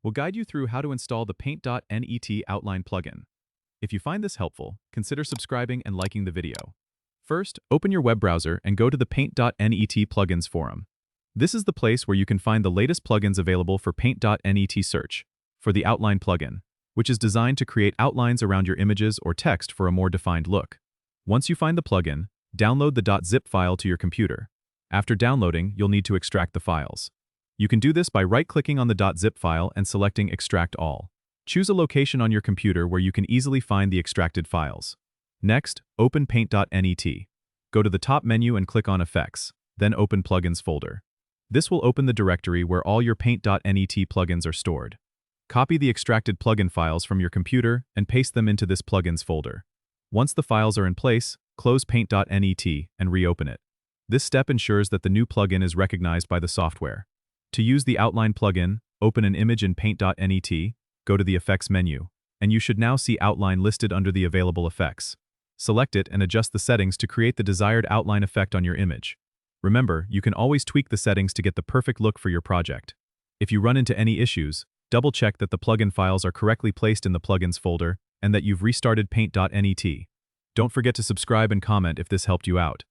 We'll guide you through how to install the Paint.net outline plugin. If you find this helpful, consider subscribing and liking the video. First, open your web browser and go to the Paint.net plugins forum. This is the place where you can find the latest plugins available for Paint.net search for the outline plugin, which is designed to create outlines around your images or text for a more defined look. Once you find the plugin, download the .zip file to your computer. After downloading, you'll need to extract the files. You can do this by right-clicking on the .zip file and selecting Extract All. Choose a location on your computer where you can easily find the extracted files. Next, open Paint.net. Go to the top menu and click on Effects, then open Plugins folder. This will open the directory where all your Paint.net plugins are stored. Copy the extracted plugin files from your computer and paste them into this Plugins folder. Once the files are in place, close Paint.net and reopen it. This step ensures that the new plugin is recognized by the software. To use the outline plugin, open an image in Paint.net, go to the Effects menu, and you should now see Outline listed under the available effects. Select it and adjust the settings to create the desired outline effect on your image. Remember, you can always tweak the settings to get the perfect look for your project. If you run into any issues, double-check that the plugin files are correctly placed in the Plugins folder and that you've restarted Paint.net. Don't forget to subscribe and comment if this helped you out.